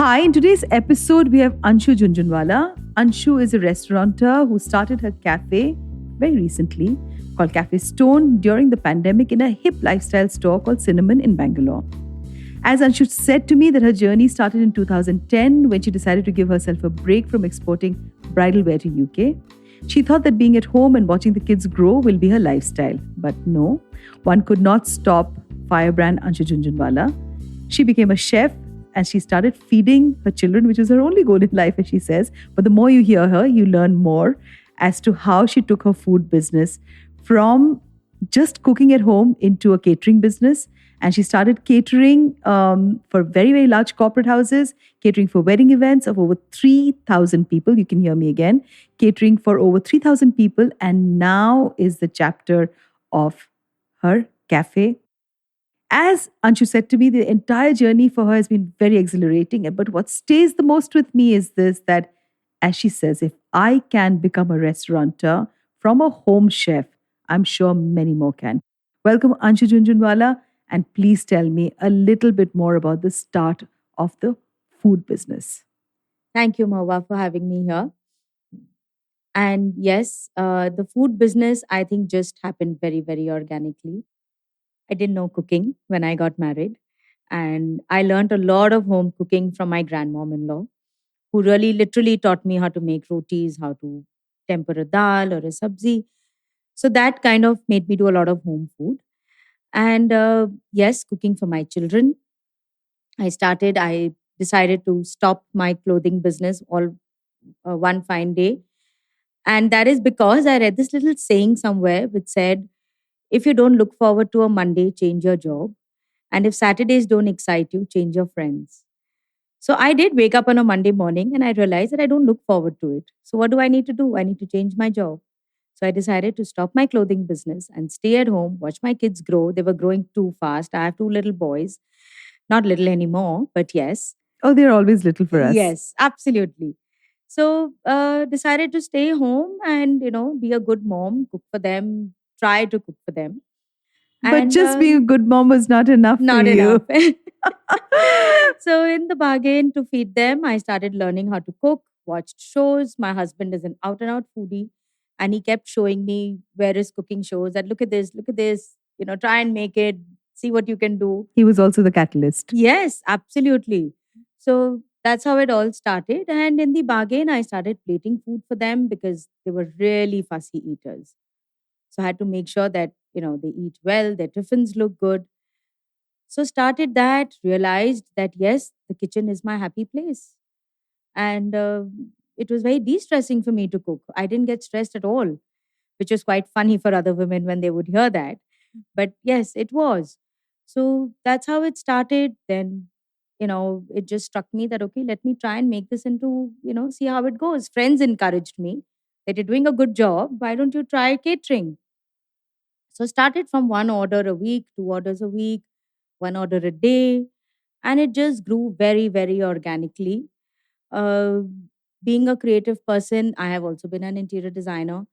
Hi, in today's episode, we have Anshu Jhujhunwala. Anshu is a restaurateur who started her cafe very recently called Cafe Stone during the pandemic in a hip lifestyle store called Cinnamon in Bangalore. As Anshu said to me that her journey started in 2010 when she decided to give herself a break from exporting bridal wear to UK. She thought that being at home and watching the kids grow will be her lifestyle. But no, one could not stop Firebrand Anshu Jhujhunwala. She became a chef and she started feeding her children, which was her only goal in life, as she says. But the more you hear her, you learn more as to how she took her food business from just cooking at home into a catering business. And she started catering for very, very large corporate houses, catering for wedding events of over 3,000 people. You can hear me again. Catering for over 3,000 people. And now is the chapter of her cafe. As Anshu said to me, the entire journey for her has been very exhilarating. But what stays the most with me is this, that, as she says, if I can become a restaurateur from a home chef, I'm sure many more can. Welcome, Anshu Jhujhunwala, and please tell me a little bit more about the start of the food business. Thank you, Mohua, for having me here. And yes, the food business, I think, just happened very, very organically. I didn't know cooking when I got married. And I learned a lot of home cooking from my grandmom in law, who really literally taught me how to make rotis, how to temper a dal or a sabzi. So that kind of made me do a lot of home food. And yes, cooking for my children. I decided to stop my clothing business all one fine day. And that is because I read this little saying somewhere which said, if you don't look forward to a Monday, change your job. And if Saturdays don't excite you, change your friends. So I did wake up on a Monday morning and I realized that I don't look forward to it. So what do I need to do? I need to change my job. So I decided to stop my clothing business and stay at home, watch my kids grow. They were growing too fast. I have two little boys, not little anymore, but yes. Oh, they're always little for us. Yes, absolutely. So decided to stay home and be a good mom, cook for them, try to cook for them, But and just being a good mom was not enough for not enough. you. So in the bargain to feed them, I started learning how to cook, watched shows. My husband is an out and out foodie, and he kept showing me various cooking shows. That look at this, try and make it, see what you can do. He was also the catalyst. Yes, absolutely. So that's how it all started. And in the bargain, I started plating food for them because they were really fussy eaters. So I had to make sure that, they eat well, their tiffins look good. So started that, realized that yes, the kitchen is my happy place. And it was very de-stressing for me to cook. I didn't get stressed at all, which was quite funny for other women when they would hear that. But yes, it was. So that's how it started. Then, it just struck me that, okay, let me try and make this into, see how it goes. Friends encouraged me that you're doing a good job. Why don't you try catering? So started from one order a week, two orders a week, one order a day. And it just grew very, very organically. Uh, Being a creative person, I have also been an interior designer.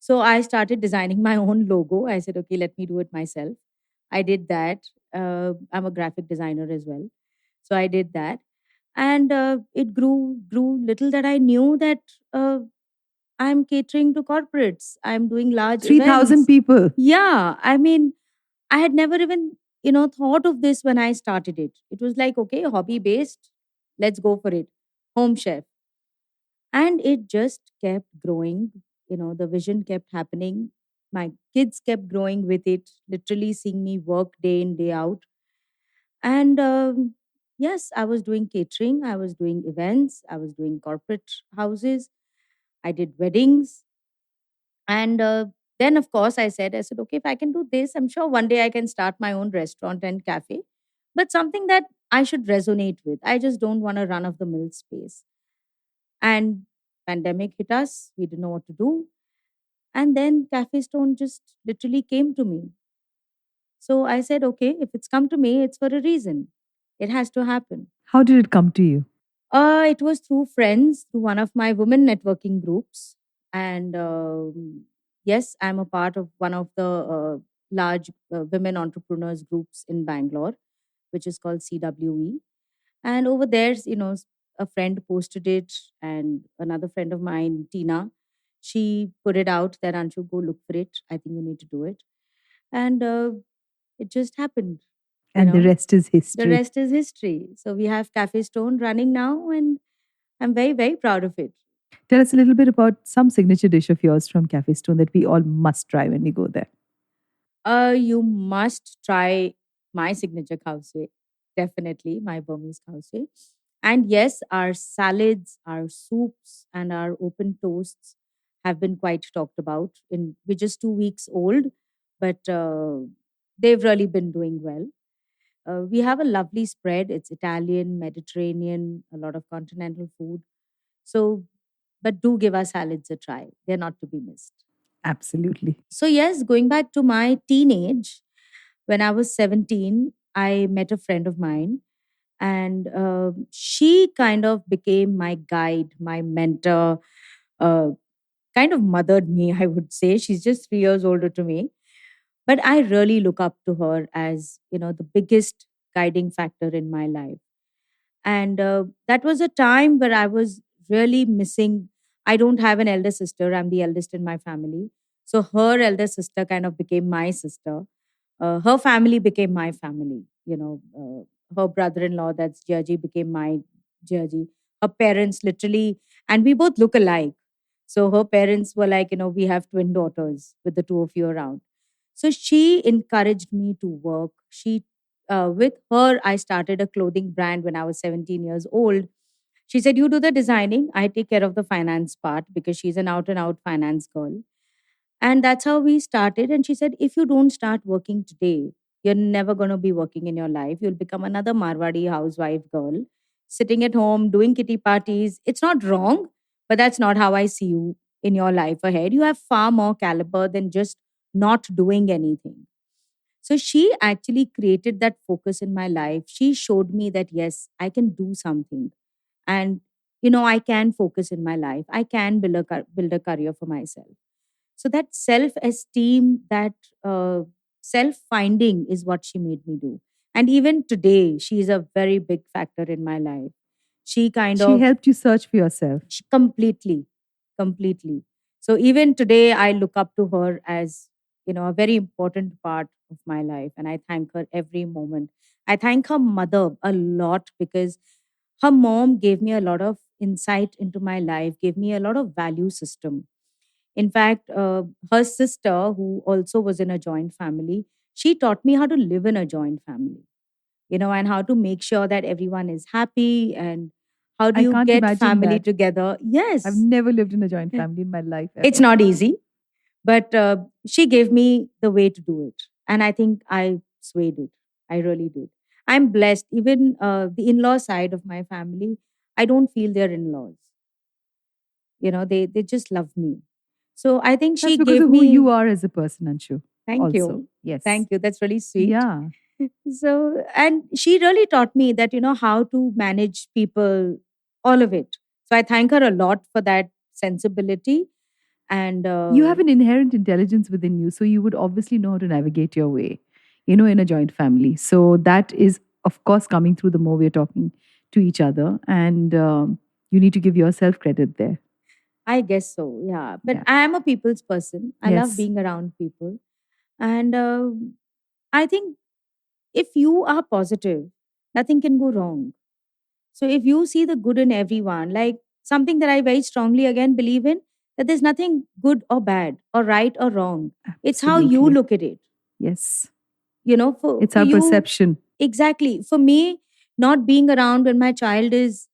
So I started designing my own logo. I said, okay, let me do it myself. I did that. I'm a graphic designer as well. So I did that. And it grew little that I knew that I'm catering to corporates. I'm doing large 3,000 events. people. Yeah. I mean, I had never even, thought of this when I started it. It was like, okay, hobby based. Let's go for it. Home chef. And it just kept growing. The vision kept happening. My kids kept growing with it, literally seeing me work day in, day out. And yes, I was doing catering, I was doing events, I was doing corporate houses, I did weddings. And then, of course, I said, okay, if I can do this, I'm sure one day I can start my own restaurant and cafe, but something that I should resonate with. I just don't want a run of the mill space. And pandemic hit us. We didn't know what to do. And then Cafe Stone just literally came to me. So I said, okay, if it's come to me, it's for a reason. It has to happen. How did it come to you? It was through friends, through one of my women networking groups. And yes, I'm a part of one of the large women entrepreneurs groups in Bangalore, which is called CWE. And over there, a friend posted it, and another friend of mine, Tina, she put it out that Anshu, go look for it. I think you need to do it. And it just happened, you And the know. rest is The history. rest is history. So we have Cafe Stone running now, and I'm very, very proud of it. Tell us a little bit about some signature dish of yours from Cafe Stone that we all must try when we go there. You must try my signature khause, definitely my Burmese khause. And yes, our salads, our soups, and our open toasts have been quite talked about. We're just 2 weeks old, but they've really been doing well. We have a lovely spread. It's Italian, Mediterranean, a lot of continental food. So, but do give our salads a try. They're not to be missed. Absolutely. So, yes, going back to my teenage, when I was 17, I met a friend of mine, and she kind of became my guide, my mentor, uh, kind of mothered me, I would say. She's just 3 years older to me. But I really look up to her as, the biggest guiding factor in my life. And that was a time where I was really missing. I don't have an elder sister, I'm the eldest in my family. So her elder sister kind of became my sister. Her family became my family. Her brother-in-law, that's Jaji, became my Jaji. Her parents literally, and we both look alike. So her parents were like, we have twin daughters with the two of you around. So she encouraged me to work. With her, I started a clothing brand when I was 17 years old. She said, "You do the designing, I take care of the finance part," because she's an out and out finance girl. And that's how we started. And she said, if you don't start working today, you're never going to be working in your life. You'll become another Marwadi housewife girl sitting at home doing kitty parties. It's not wrong, but that's not how I see you in your life ahead. You have far more caliber than just not doing anything. So she actually created that focus in my life. She showed me that, yes, I can do something. And, I can focus in my life. I can build a career for myself. So that self esteem, that self finding is what she made me do. And even today, she is a very big factor in my life. She kind She of, helped you search for yourself. completely, completely. So even today, I look up to her as, a very important part of my life. And I thank her every moment. I thank her mother a lot because her mom gave me a lot of insight into my life, gave me a lot of value system. In fact, her sister, who also was in a joint family, she taught me how to live in a joint family, and how to make sure that everyone is happy and how do I you can't get imagine family that. together. I've Yes, never lived in a joint family in my life it's ever. not easy, but she gave me the way to do it. And I think I swayed it. I really did. I'm blessed. Even the in law side of my family, I don't feel they're in laws. They just love me. So I think That's she because gave of who me. you are as a person, Anshu. Thank Also, you. yes. Thank you. That's really sweet. Yeah. So, and she really taught me that, how to manage people, all of it. So I thank her a lot for that sensibility. And You have an inherent intelligence within you, so you would obviously know how to navigate your way, in a joint family. So that is, of course, coming through the more we're talking to each other, and you need to give yourself credit there. I guess so, yeah. But Yeah. I am a people's person. I love Yes. being around people. And I think if you are positive, nothing can go wrong. So if you see the good in everyone, like something that I very strongly again believe in, that there's nothing good or bad or right or wrong. It's how you Absolutely. look at it. Yes. For It's for our you, perception. exactly. For me, not being around when my child is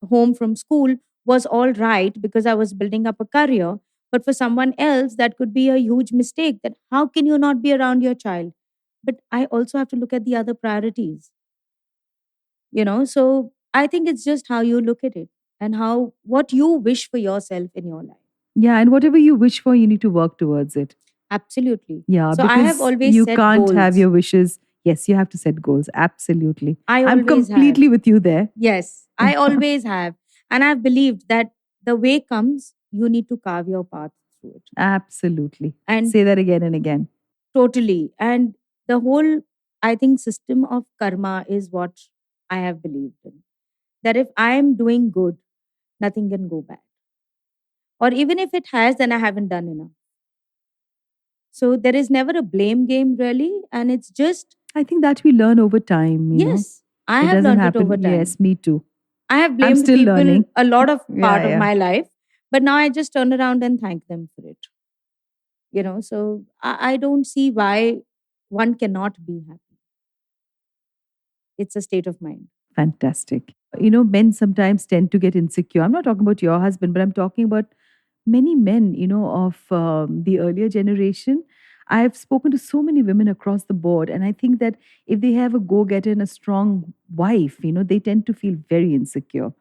home from school was all right because I was building up a career. But for someone else, that could be a huge mistake. That how can you not be around your child? But I also have to look at the other priorities. So I think it's just how you look at it and how what you wish for yourself in your life. Yeah, and whatever you wish for, you need to work towards it. Absolutely. Yeah, So I have because always you set can't have goals. your wishes. Yes, you have to set goals. Absolutely. I I'm always have. completely with you there. Yes, I always have. And I've believed that the way comes, you need to carve your path through it. Absolutely. And Say that again and again. totally. And the whole, I think, system of karma is what I have believed in. that if I am doing good, nothing can go bad. Or even if it has, then I haven't done enough. So there is never a blame game really. And it's just, I think that we learn over time. yes, I It have doesn't learned it over happen. time. Yes, me too. I have I'm blamed still people learning. a lot of Yeah, part of yeah. my life, but now I just turn around and thank them for it. So I don't see why one cannot be happy. It's a state of mind. Fantastic. Men sometimes tend to get insecure. I'm not talking about your husband, but I'm talking about many men, of the earlier generation. I've spoken to so many women across the board, and I think that if they have a go getter and a strong wife, they tend to feel very insecure.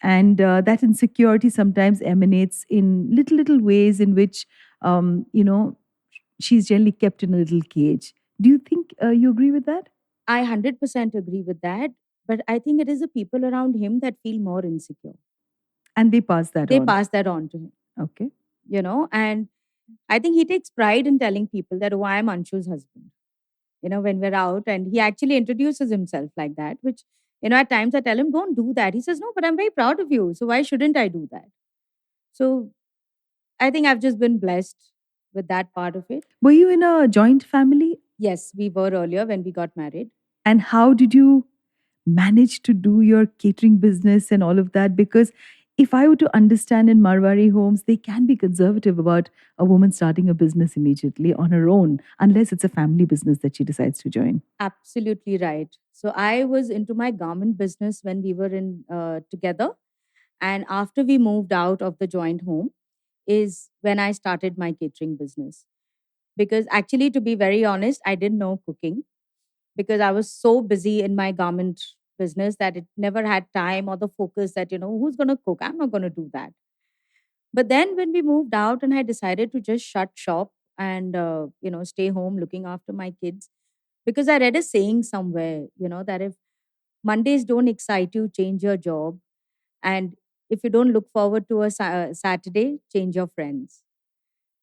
And that insecurity sometimes emanates in little ways in which, she's generally kept in a little cage. Do you think you agree with that? I 100% agree with that. But I think it is the people around him that feel more insecure. And they pass that They on. pass that on to him, Okay. and I think he takes pride in telling people that, oh, I'm Anshu's husband, when we're out. And he actually introduces himself like that, which, at times I tell him, don't do that. He says, no, but I'm very proud of you. So why shouldn't I do that? So I think I've just been blessed with that part of it. Were you in a joint family? Yes, we were earlier when we got married. And how did you manage to do your catering business and all of that? Because if I were to understand, in Marwari homes, they can be conservative about a woman starting a business immediately on her own, unless it's a family business that she decides to join. Absolutely right. So I was into my garment business when we were in together. And after we moved out of the joint home is when I started my catering business. Because actually, to be very honest, I didn't know cooking because I was so busy in my garment business that it never had time or the focus that, who's going to cook? I'm not going to do that. But then when we moved out and I decided to just shut shop and, stay home looking after my kids, because I read a saying somewhere, that if Mondays don't excite you, change your job. And if you don't look forward to a Saturday, change your friends.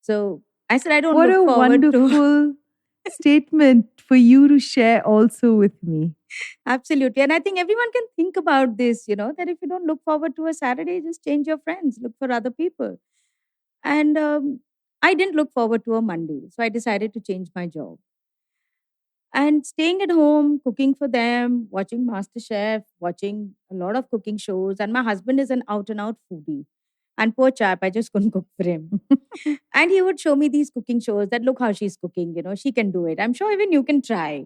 So I said, I don't What look a forward to. wonderful statement for you to share also with me. Absolutely. And I think everyone can think about this, that if you don't look forward to a Saturday, just change your friends, look for other people. And I didn't look forward to a Monday. So I decided to change my job. And staying at home, cooking for them, watching MasterChef, watching a lot of cooking shows. And my husband is an out and out foodie. And poor chap, I just couldn't cook for him. And he would show me these cooking shows that look how she's cooking, she can do it. I'm sure even you can try.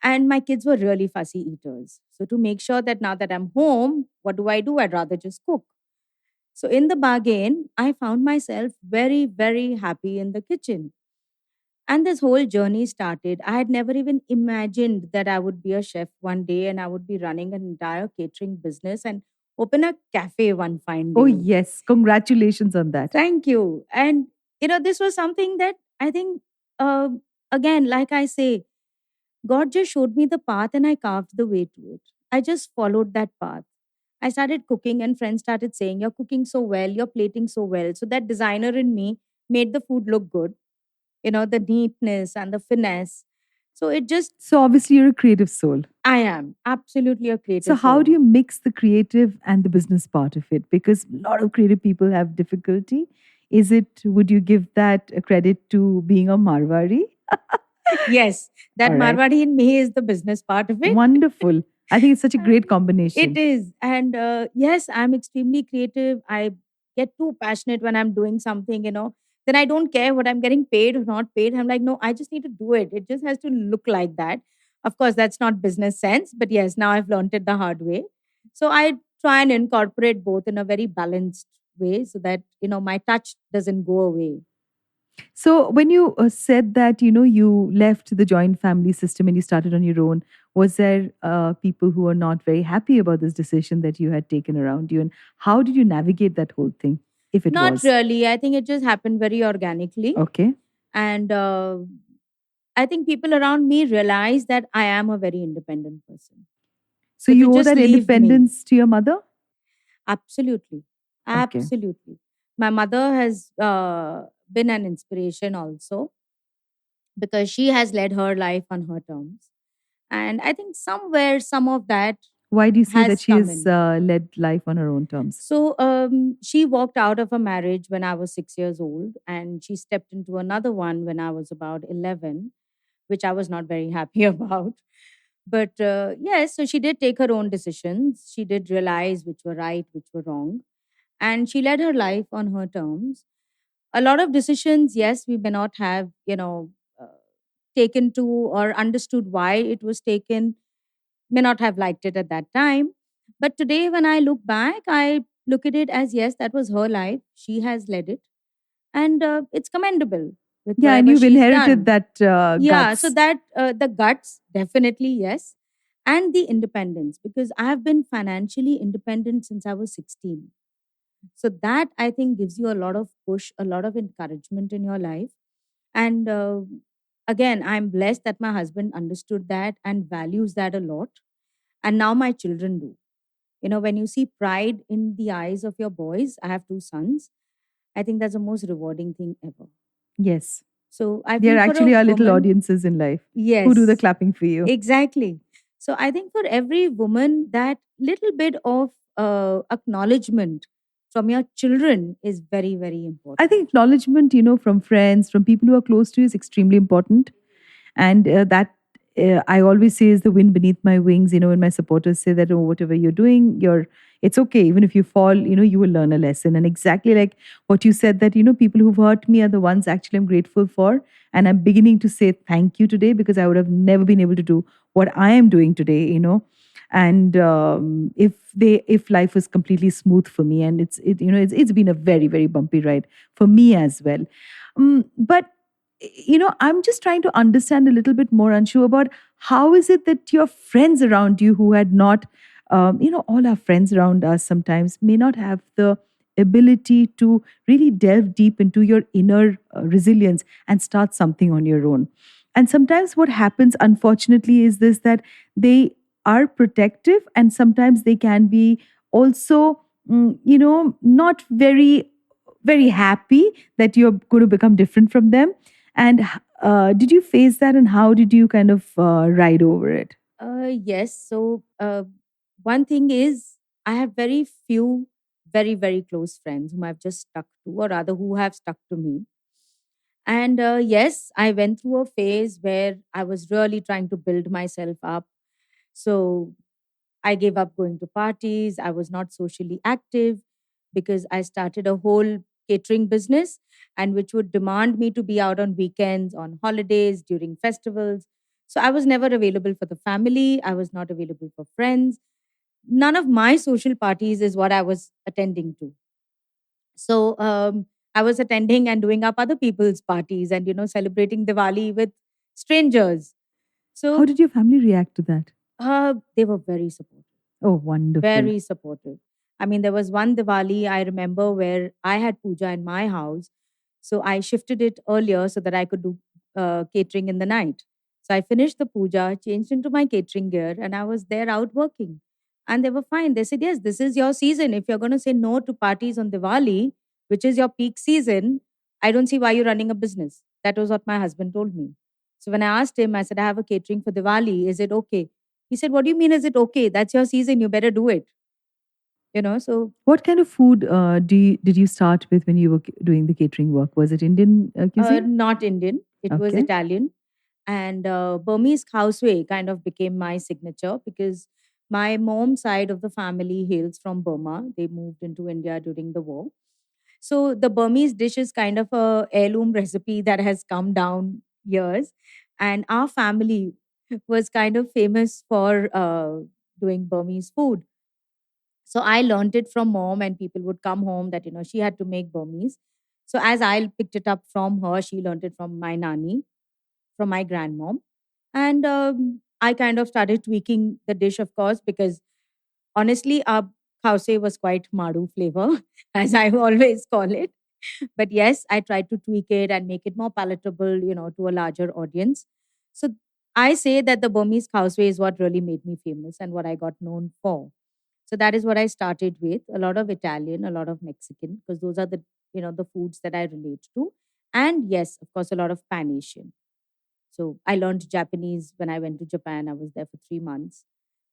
And my kids were really fussy eaters. So to make sure that now that I'm home, what do? I'd rather just cook. So in the bargain, I found myself very, very happy in the kitchen. And this whole journey started. I had never even imagined that I would be a chef one day and I would be running an entire catering business and open a cafe one fine Oh, day. yes. Congratulations on that. Thank you. And, this was something that I think, uh, again, like I say, God just showed me the path and I carved the way to it. I just followed that path. I started cooking, and friends started saying, you're cooking so well, you're plating so well. So that designer in me made the food look good, the neatness and the finesse. So it just, So, obviously, you're a creative soul. I am absolutely a So, creative how soul. do you mix the creative and the business part of it? Because a lot of creative people have difficulty. Would you give that a credit to being a Marwari? Yes, that All right. Marwadi in me is the business part of it. Wonderful. I think it's such a great It combination. is. And yes, I'm extremely creative. I get too passionate when I'm doing something, then I don't care what I'm getting paid or not paid. I'm like, no, I just need to do it. It just has to look like that. Of course, that's not business sense, but yes, now I've learned it the hard way. So I try and incorporate both in a very balanced way so that, my touch doesn't go away. So, when you said that you left the joint family system and you started on your own, was there people who were not very happy about this decision that you had taken around you? And how did you navigate that whole thing, if it Not was? really. I think it just happened very organically. Okay. And I think people around me realize that I am a very independent person. So, So to you owe just that leave me, independence to your mother? absolutely, Okay. absolutely. My mother has been an inspiration also because she has led her life on her terms. And I think somewhere, some of that Why do you say that has she come has in. led life on her own terms? So she walked out of a marriage when I was 6 years old, and she stepped into another one when I was about 11, which I was not very happy about. But yes, so she did take her own decisions. She did realize which were right, which were wrong, and she led her life on her terms. A lot of decisions, yes, we may not have, taken to or understood why it was taken, may not have liked it at that time. But today, when I look back, I look at it as yes, that was her life. She has led it, and it's commendable with Yeah, and whatever you've she's inherited done. that Yeah, so guts. that the guts, definitely yes, and the independence, because I have been financially independent since I was 16. So that I think gives you a lot of push, a lot of encouragement in your life. And again, I'm blessed that my husband understood that and values that a lot. And now my children do. You know, when you see pride in the eyes of your boys, I have two sons, I think that's the most rewarding thing ever. Yes. So I They are feel for a actually our little woman, audiences in life who do the yes, clapping for you. exactly. So I think for every woman, that little bit of acknowledgement from your children is very, very I important. think acknowledgement, from friends, from people who are close to you is extremely important. And that I always say is the wind beneath my wings. When my supporters say that, oh, whatever you're doing, it's okay. Even if you fall, you will learn a lesson. And exactly like what you said, that people who've hurt me are the ones actually I'm grateful for. And I'm beginning to say thank you today, because I would have never been able to do what I am doing today. And if life was completely smooth for me, and it's been a very, very bumpy ride for me as well. But I'm just trying to understand a little bit more, Anshu, about how is it that your friends around you who had not, all our friends around us sometimes may not have the ability to really delve deep into your inner resilience and start something on your own. And sometimes what happens, unfortunately, is this, that they are protective, and sometimes they can be also, not very, very happy that you're going to become different from them. And did you face that, and how did you kind of ride over it? Yes. So, one thing is, I have very few very, very close friends whom I've just stuck to, or rather, who have stuck to me. And yes, I went through a phase where I was really trying to build myself up. So, I gave up going to parties. I was not socially active because I started a whole catering business, and which would demand me to be out on weekends, on holidays, during festivals. So I was never available for the family. I was not available for friends. None of my social parties is what I was attending to. So I was attending and doing up other people's parties, and, celebrating Diwali with strangers. How So did your family react to that? they were very supportive. Oh, wonderful. Very supportive. I mean, there was one Diwali I remember where I had puja in my house. So I shifted it earlier so that I could do catering in the night. So I finished the puja, changed into my catering gear, and I was there out working. And they were fine. They said, yes, this is your season. If you're going to say no to parties on Diwali, which is your peak season, I don't see why you're running a business. That was what my husband told me. So when I asked him, I said, I have a catering for Diwali. Is it okay? He said, what do you mean, is it okay? That's your season. You better do it. So What kind of food did you start with when you were doing the catering work? Was it Indian cuisine? not Indian, it was Okay. Italian. And Burmese Houseway kind of became my signature because my mom's side of the family hails from Burma. They moved into India during the war. So the Burmese dish is kind of a heirloom recipe that has come down years. And our family was kind of famous for doing Burmese food. So I learned it from mom, and people would come home that, she had to make Burmese. So as I picked it up from her, she learned it from my nanny, from my grandmom. And I kind of started tweaking the dish, of course, because honestly, our khause was quite Madu flavor, as I always call it. But yes, I tried to tweak it and make it more palatable, to a larger audience. So I say that the Burmese khause is what really made me famous and what I got known for. So that is what I started with. A lot of Italian, a lot of Mexican, because those are the foods that I relate to. And yes, of course, a lot of Pan Asian. So I learned Japanese when I went to Japan. I was there for 3 months.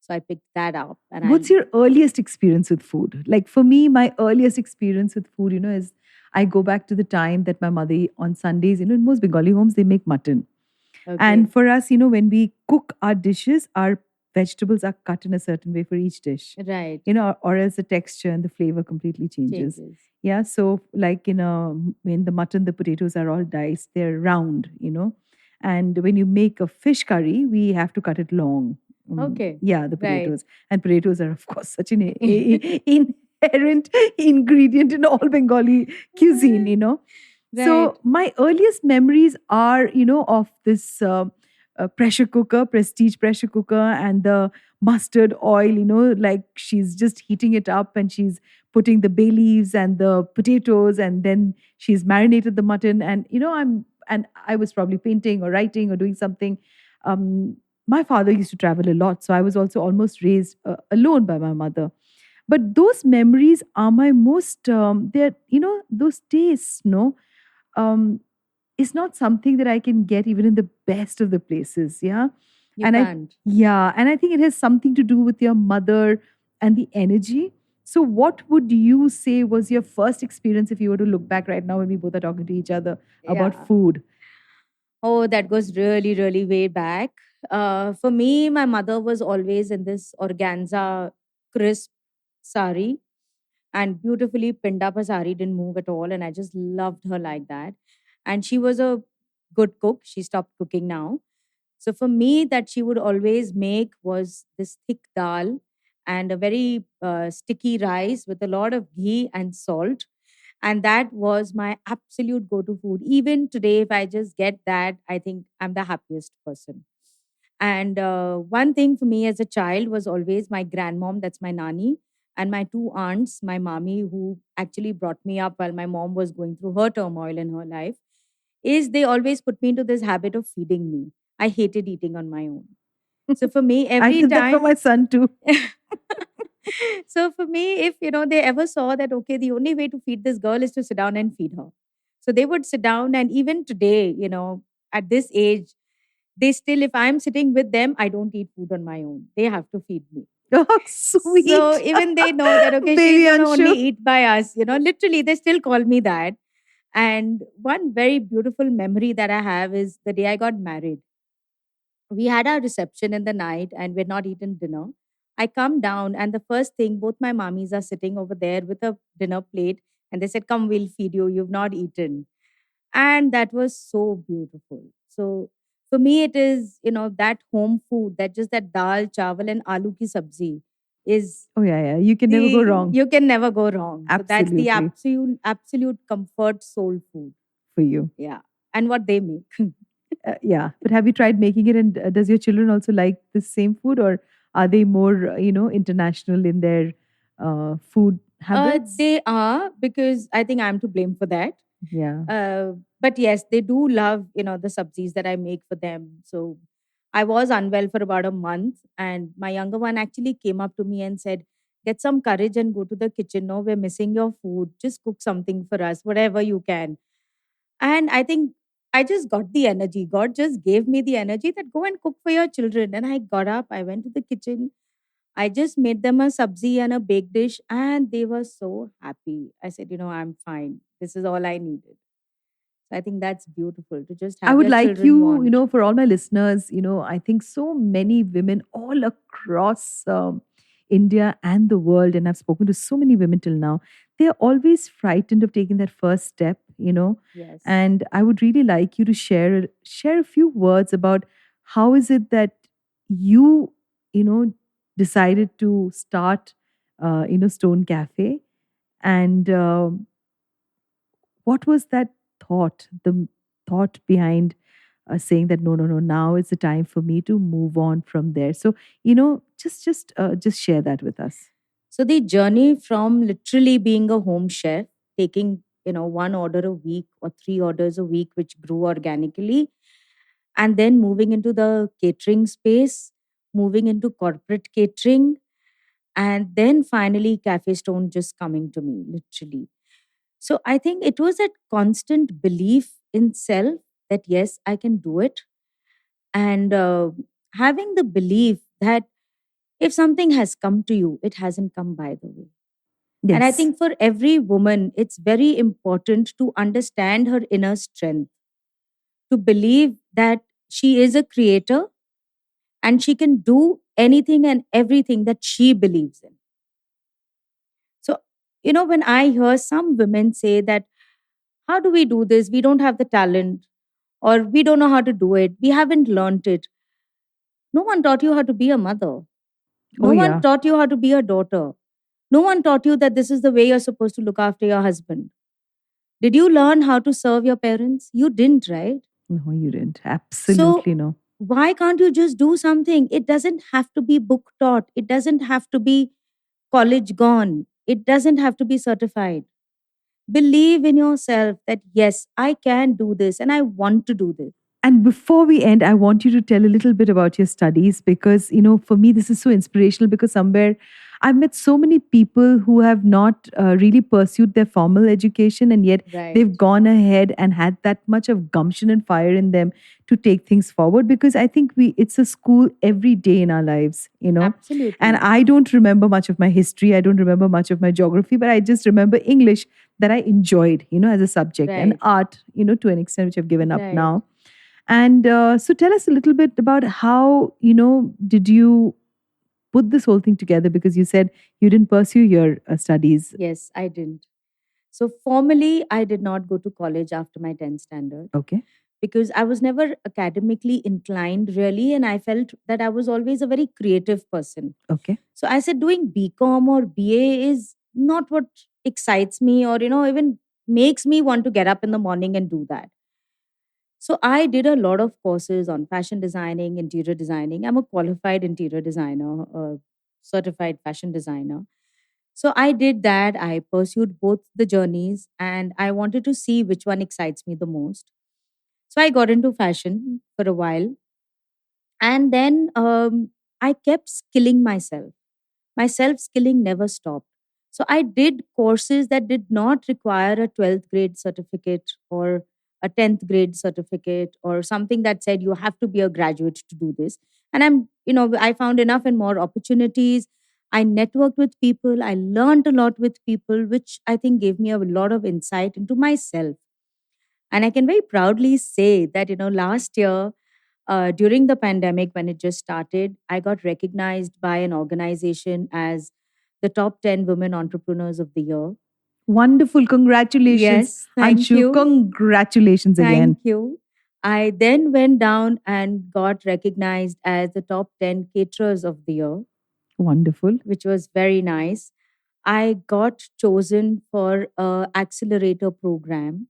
So I picked that up and I What's your earliest experience with food? Like for me, my earliest experience with food, is I go back to the time that my mother on Sundays, in most Bengali homes, they make mutton. okay, And for us, when we cook our dishes, our vegetables are cut in a certain way for each dish, right, or else the texture and the flavor completely changes. changes. Yeah. So, like, in the mutton, the potatoes are all diced, they're round. And when you make a fish curry, we have to cut it long. Okay, Yeah, the right. potatoes. And potatoes are, of course, such an inherent ingredient in all Bengali cuisine. Right. So my earliest memories are, of this pressure cooker, prestige pressure cooker, and the mustard oil, like she's just heating it up and she's putting the bay leaves and the potatoes, and then she's marinated the mutton. And, and I was probably painting or writing or doing something. Um, my father used to travel a lot. So I was also almost raised alone by my mother. But those memories are my most, they're, those tastes, no? Um, is not something that I can get even in the best of the places. Yeah. You And I, can't. yeah. And I think it has something to do with your mother and the energy. So, what would you say was your first experience if you were to look back right now when we both are talking to each other about Yeah. food? Oh, that goes really, really way back. For me, my mother was always in this organza crisp sari and beautifully pinned up her sari, didn't move at all. And I just loved her like that. And she was a good cook. She stopped cooking now. So for me, that she would always make was this thick dal and a very sticky rice with a lot of ghee and salt. And that was my absolute go to food. Even today, if I just get that, I think I'm the happiest person. And one thing for me as a child was always my grandmom, that's my nani, and my two aunts, my mommy, who actually brought me up while my mom was going through her turmoil in her life, is they always put me into this habit of feeding me. I hated eating on my own. So for me, I every did that for time, my son too. so for me, if they ever saw that okay, the only way to feed this girl is to sit down and feed her. So they would sit down, and even today, at this age, they still, if I'm sitting with them, I don't eat food on my own. They have to feed me. Oh, So sweet. even they know that okay, she's Baby gonna only Anshu. eat by us. Literally they still call me that. And one very beautiful memory that I have is the day I got married. We had our reception in the night and we're not eating dinner. I come down and the first thing, both my mommies are sitting over there with a dinner plate and they said, "Come, we'll feed you. You've not eaten." And that was so beautiful. So for me, it is, that home food, that just that dal, chawal, and aloo ki sabzi is Oh, yeah, yeah. You can never go wrong. you can never go wrong. So that's the Absolutely. absolute comfort soul food. For you. Yeah. And what they make. Yeah. But have you tried making it? And does your children also like the same food, or are they more, international in their food habits? They are, because I think I'm to blame for that. Yeah. But yes, they do love, the sabzis that I make for them. So I was unwell for about a month, and my younger one actually came up to me and said, "Get some courage and go to the kitchen. No, we're missing your food. Just cook something for us, whatever you can." And I think I just got the energy. God just gave me the energy that go and cook for your children. And I got up, I went to the kitchen, I just made them a sabzi and a baked dish, and they were so happy. I said, I'm fine. This is all I needed. So I think that's beautiful to just I have would your like children you, want. for all my listeners, I think so many women all across India and the world, and I've spoken to so many women till now, they're always frightened of taking that first step. Yes. And I would really like you to share a few words about how is it that you, you know, decided to start, Stone Cafe, and what was that the thought behind saying that no, no, no, now is the time for me to move on from there. So just share that with us. So the journey from literally being a home chef, taking, one order a week or three orders a week, which grew organically, and then moving into the catering space, moving into corporate catering, and then finally Cafe Stone just coming to me, literally. So I think it was that constant belief in self that yes, I can do it. And having the belief that If something has come to you, it hasn't come by the way. And I Yes. think for every woman, it's very important to understand her inner strength, to believe that she is a creator and she can do anything and everything that she believes in. So, when I hear some women say that, how do we do this? We don't have the talent, or we don't know how to do it. We haven't learned it. No one taught you how to be a mother. Oh, No one yeah. taught you how to be a daughter. No one taught you that this is the way you're supposed to look after your husband. Did you learn how to serve your parents? You didn't, right? No, you didn't. So, Absolutely no. why can't you just do something? It doesn't have to be book taught, it doesn't have to be college gone, it doesn't have to be certified. Believe in yourself that, yes, I can do this and I want to do this. And before we end, I want you to tell a little bit about your studies because, for me, this is so inspirational because somewhere I've met so many people who have not really pursued their formal education and yet Right. they've gone ahead and had that much of gumption and fire in them to take things forward because I think it's a school every day in our lives. And Absolutely. I don't remember much of my history. I don't remember much of my geography, but I just remember English that I enjoyed, as a subject and Right. art, to an extent, which I've given up Right. now. And so tell us a little bit about how, did you put this whole thing together? Because you said you didn't pursue your studies. Yes, I didn't. So, formally, I did not go to college after my 10th standard Okay. because I was never academically inclined, really. And I felt that I was always a very creative person. Okay. So, I said doing BCom or BA is not what excites me or, even makes me want to get up in the morning and do that. So, I did a lot of courses on fashion designing, interior designing. I'm a qualified interior designer, a certified fashion designer. So I did that. I pursued both the journeys and I wanted to see which one excites me the most. So I got into fashion for a while and then I kept skilling myself. My self skilling never stopped. So I did courses that did not require a 12th grade certificate or a 10th grade certificate or something that said you have to be a graduate to do this. And I found enough and more opportunities. I networked with people. I learned a lot with people, which I think gave me a lot of insight into myself. And I can very proudly say that, last year, during the pandemic, when it just started, I got recognized by an organization as the top 10 women entrepreneurs of the year. Wonderful. Congratulations, Yes, thank Anshu. you. Congratulations again. Thank you. I then went down and got recognized as the top 10 caterers of the year, Wonderful. which was very nice. I got chosen for a accelerator program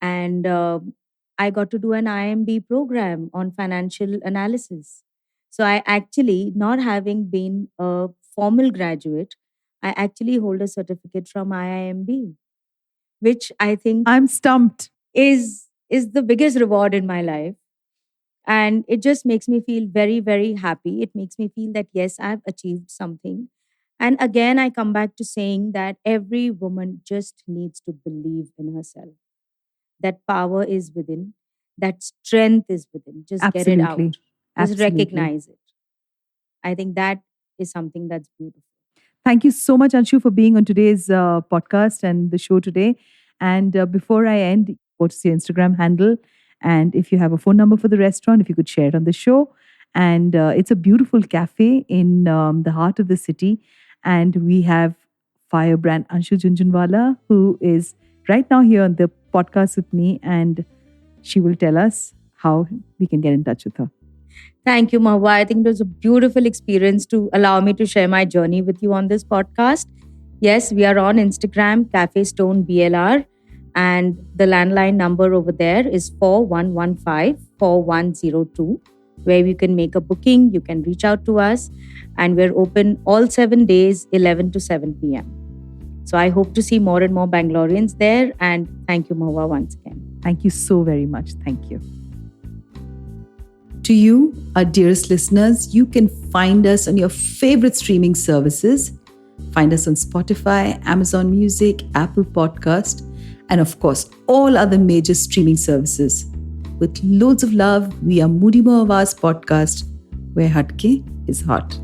and I got to do an IMB program on financial analysis. So I actually, not having been a formal graduate, I actually hold a certificate from IIMB, which I think I'm stumped. is the biggest reward in my life. And it just makes me feel very, very happy. It makes me feel that, yes, I've achieved something. And again, I come back to saying that every woman just needs to believe in herself. That power is within, that strength is within. Just get it out, Absolutely. just Absolutely. recognize it. I think that is something that's beautiful. Thank you so much, Anshu, for being on today's podcast and the show today. And before I end, what's your Instagram handle? And if you have a phone number for the restaurant, if you could share it on the show. And it's a beautiful cafe in the heart of the city. And we have Firebrand Anshu Jhujhunwala, who is right now here on the podcast with me. And she will tell us how we can get in touch with her. Thank you, Mahua. I think it was a beautiful experience to allow me to share my journey with you on this podcast. Yes, we are on Instagram, Cafe Stone BLR, and the landline number over there is 4115-4102, where you can make a booking, you can reach out to us, and we're open all 7 days, 11 to 7 p.m. So I hope to see more and more Bangaloreans there, and thank you, Mohua, once again. Thank you so very much. Thank you. To you, our dearest listeners, you can find us on your favorite streaming services. Find us on Spotify, Amazon Music, Apple Podcast, and of course, all other major streaming services. With loads of love, we are Moody Mo Awaaz Podcast, where Hatke is hot.